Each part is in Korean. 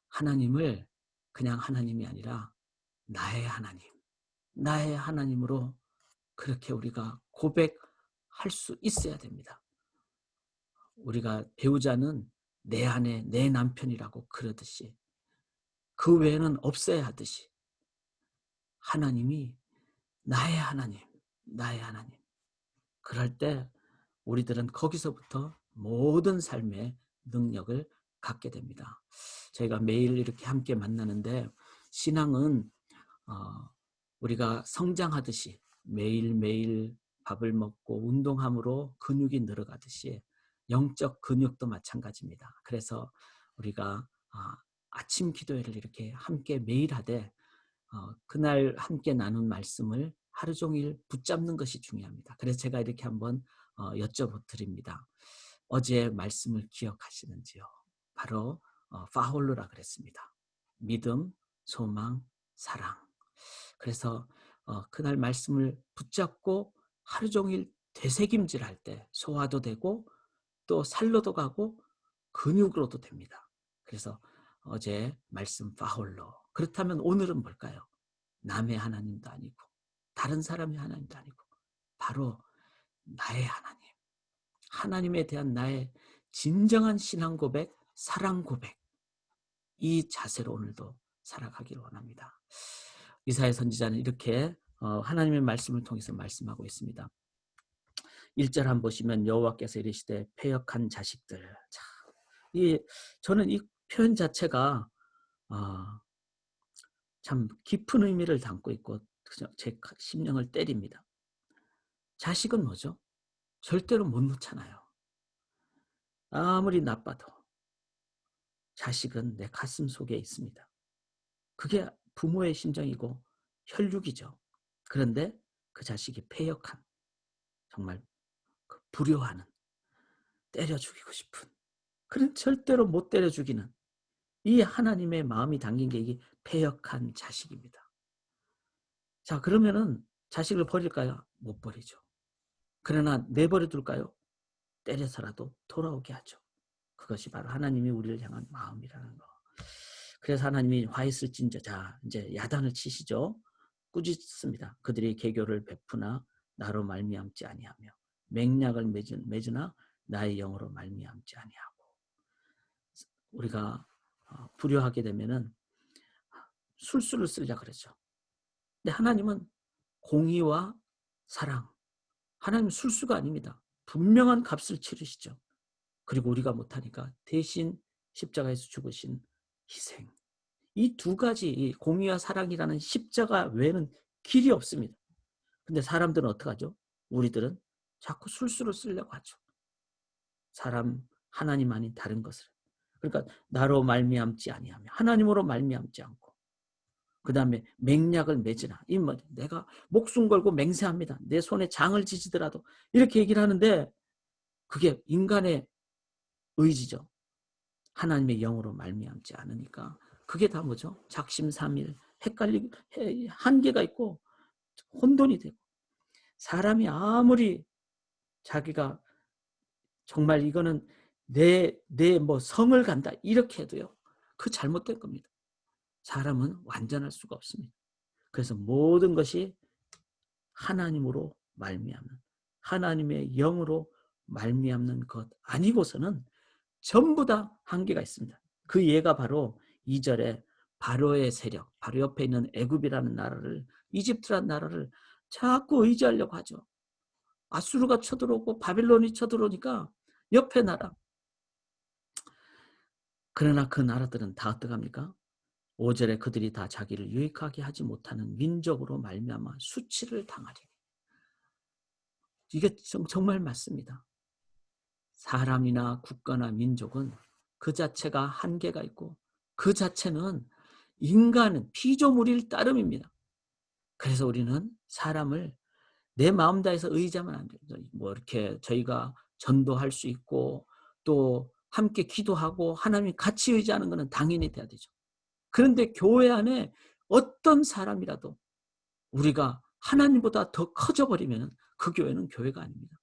하나님을 그냥 하나님이 아니라 나의 하나님, 나의 하나님으로 그렇게 우리가 고백할 수 있어야 됩니다. 우리가 배우자는 내 아내, 내 남편이라고 그러듯이 그 외에는 없어야 하듯이 하나님이 나의 하나님, 나의 하나님. 그럴 때 우리들은 거기서부터 모든 삶의 능력을 갖게 됩니다. 저희가 매일 이렇게 함께 만나는데 신앙은 우리가 성장하듯이 매일매일 밥을 먹고 운동함으로 근육이 늘어가듯이 영적 근육도 마찬가지입니다. 그래서 우리가 아침 기도회를 이렇게 함께 매일 하되 그날 함께 나눈 말씀을 하루 종일 붙잡는 것이 중요합니다. 그래서 제가 이렇게 한번 여쭤드립니다. 어제 말씀을 기억하시는지요? 바로 파홀로라 그랬습니다. 믿음, 소망, 사랑. 그래서 그날 말씀을 붙잡고 하루 종일 되새김질할 때 소화도 되고 또 살로도 가고 근육으로도 됩니다. 그래서 어제 말씀 파홀로. 그렇다면 오늘은 뭘까요? 남의 하나님도 아니고 다른 사람의 하나님도 아니고 바로 나의 하나님. 하나님에 대한 나의 진정한 신앙 고백, 사랑 고백. 이 자세로 오늘도 살아가기를 원합니다. 이사야 선지자는 이렇게 하나님의 말씀을 통해서 말씀하고 있습니다. 1절 한번 보시면 여호와께서 이르시되 패역한 자식들. 자, 저는 이 표현 자체가 참 깊은 의미를 담고 있고 제 심령을 때립니다. 자식은 뭐죠? 절대로 못 놓잖아요. 아무리 나빠도 자식은 내 가슴 속에 있습니다. 그게 부모의 심정이고 혈육이죠. 그런데 그 자식이 패역한, 정말 불효하는, 때려 죽이고 싶은, 그런 절대로 못 때려 죽이는 이 하나님의 마음이 담긴 게 이게 패역한 자식입니다. 자, 그러면은 자식을 버릴까요? 못 버리죠. 그러나 내버려 둘까요? 때려서라도 돌아오게 하죠. 그것이 바로 하나님이 우리를 향한 마음이라는 거. 그래서 하나님이 화 있을진저, 자 이제 야단을 치시죠. 꾸짖습니다. 그들이 개교를 베푸나 나로 말미암지 아니하며 맹약을 맺으나 나의 영으로 말미암지 아니하고. 우리가 불효하게 되면은 술수를 쓰려 그러죠. 근데 하나님은 공의와 사랑, 하나님은 술수가 아닙니다. 분명한 값을 치르시죠. 그리고 우리가 못하니까 대신 십자가에서 죽으신 희생. 이 두 가지, 공의와 사랑이라는 십자가 외에는 길이 없습니다. 근데 사람들은 어떡하죠? 우리들은 자꾸 술수를 쓰려고 하죠. 하나님 아닌 다른 것을. 그러니까 나로 말미암지 아니하며 하나님으로 말미암지 않고, 그 다음에 맹약을 맺으나, 내가 목숨 걸고 맹세합니다. 내 손에 장을 지지더라도, 이렇게 얘기를 하는데 그게 인간의 의지죠. 하나님의 영으로 말미암지 않으니까 그게 다 뭐죠? 작심삼일, 헷갈리고 한계가 있고 혼돈이 되고, 사람이 아무리 자기가 정말 이거는 내 뭐 성을 간다 이렇게 해도요, 그 잘못된 겁니다. 사람은 완전할 수가 없습니다. 그래서 모든 것이 하나님으로 말미암는, 하나님의 영으로 말미암는 것 아니고서는 전부 다 한계가 있습니다. 그 예가 바로 2절에 바로의 세력, 바로 옆에 있는 애굽이라는 나라를, 이집트라는 나라를 자꾸 의지하려고 하죠. 아수르가 쳐들어오고 바빌론이 쳐들어오니까 옆에 나라. 그러나 그 나라들은 다 어떡합니까? 5절에 그들이 다 자기를 유익하게 하지 못하는 민족으로 말미암아 수치를 당하리. 이게 정말 맞습니다. 사람이나 국가나 민족은 그 자체가 한계가 있고 그 자체는 인간은 피조물일 따름입니다. 그래서 우리는 사람을 내 마음 다해서 의지하면 안 돼요. 뭐 이렇게 저희가 전도할 수 있고 또 함께 기도하고 하나님 같이 의지하는 것은 당연히 돼야 되죠. 그런데 교회 안에 어떤 사람이라도 우리가 하나님보다 더 커져버리면 그 교회는 교회가 아닙니다.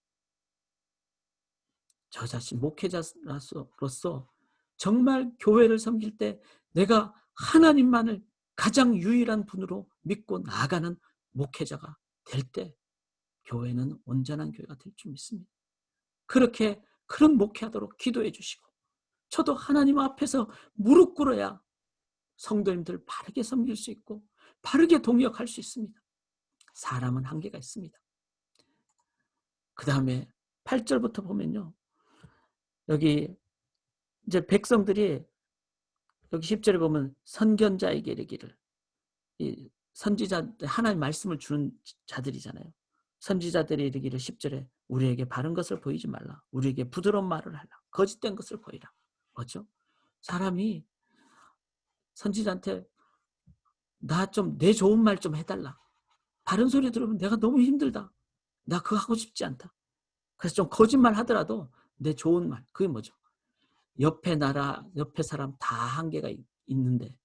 저 자신 목회자로서 정말 교회를 섬길 때 내가 하나님만을 가장 유일한 분으로 믿고 나아가는 목회자가 될 때 교회는 온전한 교회가 될 줄 믿습니다. 그렇게 그런 목회하도록 기도해 주시고 저도 하나님 앞에서 무릎 꿇어야 성도님들 바르게 섬길 수 있고 바르게 동역할 수 있습니다. 사람은 한계가 있습니다. 그 다음에 8절부터 보면요. 여기 이제 백성들이 여기 10절에 보면 선견자에게 이르기를, 이 선지자, 하나님 말씀을 주는 자들이잖아요. 선지자들이 이르기를 10절에 우리에게 바른 것을 보이지 말라. 우리에게 부드러운 말을 하라. 거짓된 것을 보이라. 뭐죠? 사람이 선지자한테 나 좀 내 좋은 말 좀 해달라. 바른 소리 들으면 내가 너무 힘들다. 나 그거 하고 싶지 않다. 그래서 좀 거짓말 하더라도 내 좋은 말. 그게 뭐죠? 옆에 나라, 옆에 사람 다 한계가 있는데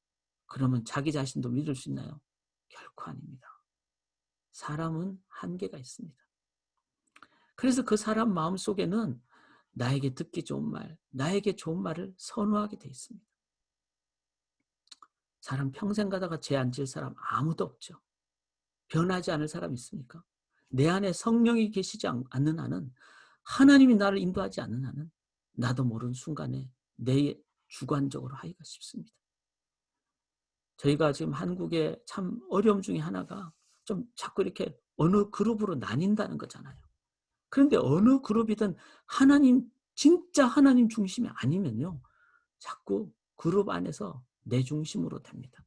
그러면 자기 자신도 믿을 수 있나요? 결코 아닙니다. 사람은 한계가 있습니다. 그래서 그 사람 마음속에는 나에게 듣기 좋은 말, 나에게 좋은 말을 선호하게 돼 있습니다. 사람 평생 가다가 죄 안 지을 사람 아무도 없죠. 변하지 않을 사람 있습니까? 내 안에 성령이 계시지 않는 한은, 하나님이 나를 인도하지 않는 한은 나도 모르는 순간에 내 주관적으로 하기가 쉽습니다. 저희가 지금 한국의 참 어려움 중에 하나가 좀 자꾸 이렇게 어느 그룹으로 나뉜다는 거잖아요. 그런데 어느 그룹이든 하나님, 진짜 하나님 중심이 아니면요, 자꾸 그룹 안에서 내 중심으로 됩니다.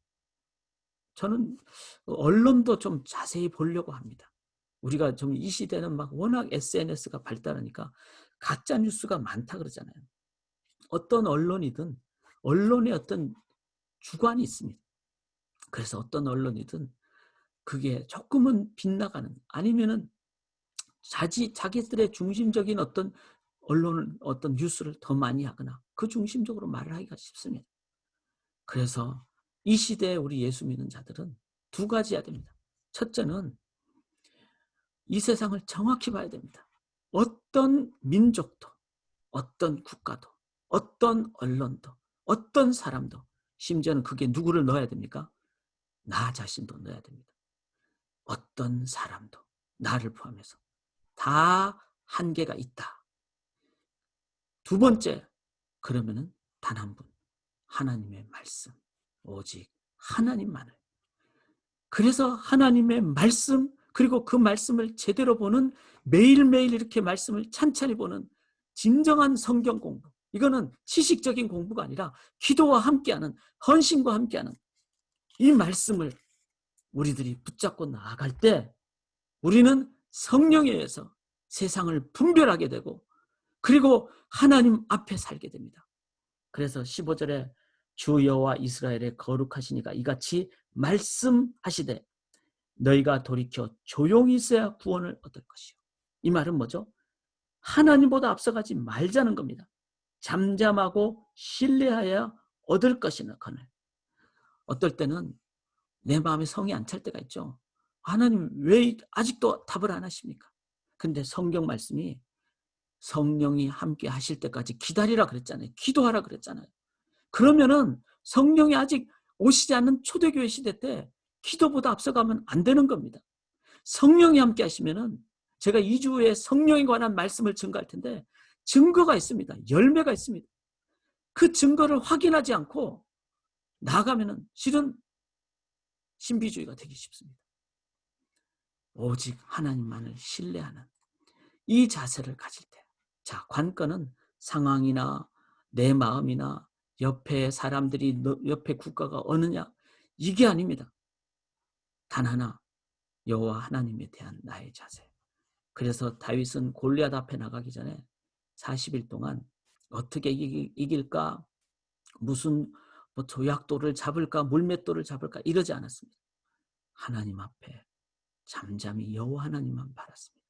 저는 언론도 좀 자세히 보려고 합니다. 우리가 좀 이 시대는 막 워낙 SNS가 발달하니까 가짜 뉴스가 많다 그러잖아요. 어떤 언론이든 언론에 어떤 주관이 있습니다. 그래서 어떤 언론이든 그게 조금은 빗나가는, 아니면은 자기들의 중심적인 어떤 언론을, 어떤 뉴스를 더 많이 하거나 그 중심적으로 말을 하기가 쉽습니다. 그래서 이 시대에 우리 예수 믿는 자들은 두 가지 해야 됩니다. 첫째는 이 세상을 정확히 봐야 됩니다. 어떤 민족도, 어떤 국가도, 어떤 언론도, 어떤 사람도, 심지어는 그게 누구를 넣어야 됩니까? 나 자신도 넣어야 됩니다. 어떤 사람도, 나를 포함해서 다 한계가 있다. 두 번째, 그러면은 단 한 분, 하나님의 말씀, 오직 하나님만을. 그래서 하나님의 말씀, 그리고 그 말씀을 제대로 보는, 매일매일 이렇게 말씀을 찬찬히 보는 진정한 성경 공부, 이거는 지식적인 공부가 아니라 기도와 함께하는, 헌신과 함께하는 이 말씀을 우리들이 붙잡고 나아갈 때 우리는 성령에 의해서 세상을 분별하게 되고, 그리고 하나님 앞에 살게 됩니다. 그래서 15절에 주 여호와 이스라엘의 거룩하시니가 이같이 말씀하시되 너희가 돌이켜 조용히 있어야 구원을 얻을 것이요. 이 말은 뭐죠? 하나님보다 앞서가지 말자는 겁니다. 잠잠하고 신뢰하여 얻을 것이나 거늘. 어떨 때는 내 마음에 성이 안 찰 때가 있죠. 하나님 왜 아직도 답을 안 하십니까? 근데 성경 말씀이 성령이 함께 하실 때까지 기다리라 그랬잖아요. 기도하라 그랬잖아요. 그러면은 성령이 아직 오시지 않는 초대교회 시대 때 기도보다 앞서가면 안 되는 겁니다. 성령이 함께 하시면은, 제가 2주 후에 성령에 관한 말씀을 증거할 텐데 증거가 있습니다. 열매가 있습니다. 그 증거를 확인하지 않고 나가면은 실은 신비주의가 되기 쉽습니다. 오직 하나님만을 신뢰하는 이 자세를 가질 때, 자, 관건은 상황이나 내 마음이나 옆에 사람들이, 옆에 국가가 어느냐, 이게 아닙니다. 단 하나, 여호와 하나님에 대한 나의 자세. 그래서 다윗은 골리앗 앞에 나가기 전에 40일 동안 어떻게 이길까, 무슨 뭐 조약돌을 잡을까, 물맷돌을 잡을까, 이러지 않았습니다. 하나님 앞에 잠잠히 여호와 하나님만 바랐습니다.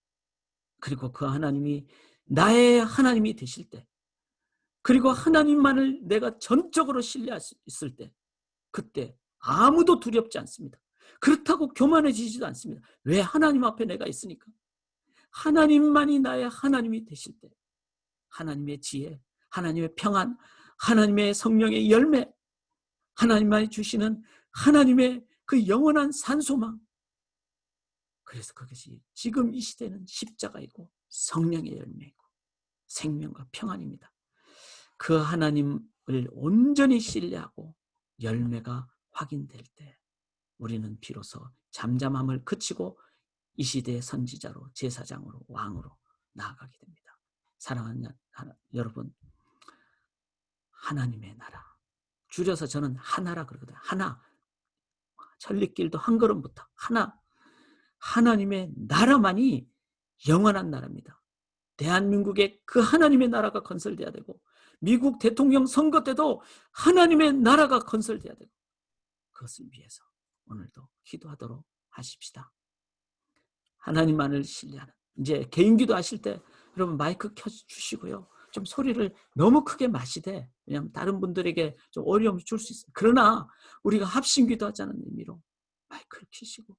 그리고 그 하나님이 나의 하나님이 되실 때, 그리고 하나님만을 내가 전적으로 신뢰할 수 있을 때, 그때 아무도 두렵지 않습니다. 그렇다고 교만해지지도 않습니다. 왜? 하나님 앞에 내가 있으니까. 하나님만이 나의 하나님이 되실 때 하나님의 지혜, 하나님의 평안, 하나님의 성령의 열매, 하나님만이 주시는 하나님의 그 영원한 산소망. 그래서 그것이 지금 이 시대는 십자가이고 성령의 열매이고 생명과 평안입니다. 그 하나님을 온전히 신뢰하고 열매가 확인될 때 우리는 비로소 잠잠함을 그치고 이 시대의 선지자로, 제사장으로, 왕으로 나아가게 됩니다. 사랑하는 여러분, 하나님의 나라, 줄여서 저는 하나라 그러거든요. 하나, 천리길도 한 걸음부터 하나, 하나님의 나라만이 영원한 나라입니다. 대한민국에 그 하나님의 나라가 건설돼야 되고, 미국 대통령 선거 때도 하나님의 나라가 건설돼야 되고, 그것을 위해서 오늘도 기도하도록 하십시다. 하나님만을 신뢰하는, 이제 개인 기도하실 때 여러분 마이크 켜주시고요. 좀 소리를 너무 크게 마시되, 왜냐하면 다른 분들에게 좀 어려움을 줄 수 있어요. 그러나 우리가 합심 기도하자는 의미로 마이크를 켜시고,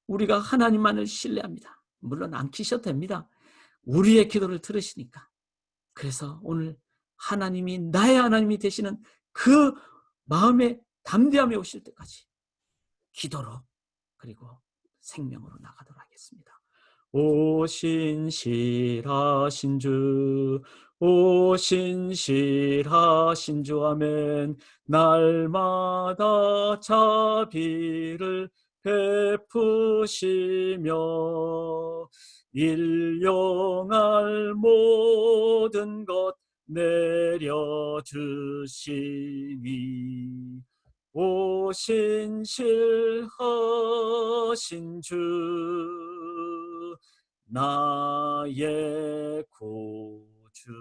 우리가 하나님만을 신뢰합니다. 물론 안 켜셔도 됩니다. 우리의 기도를 들으시니까. 그래서 오늘 하나님이 나의 하나님이 되시는 그 마음의 담대함이 오실 때까지 기도로, 그리고 생명으로 나가도록 하겠습니다. 오 신실하신 주, 오 신실하신 주, 아멘. 날마다 자비를 베푸시며 일용할 모든 것 내려주시니 오 신실하신 주, 나의 구주.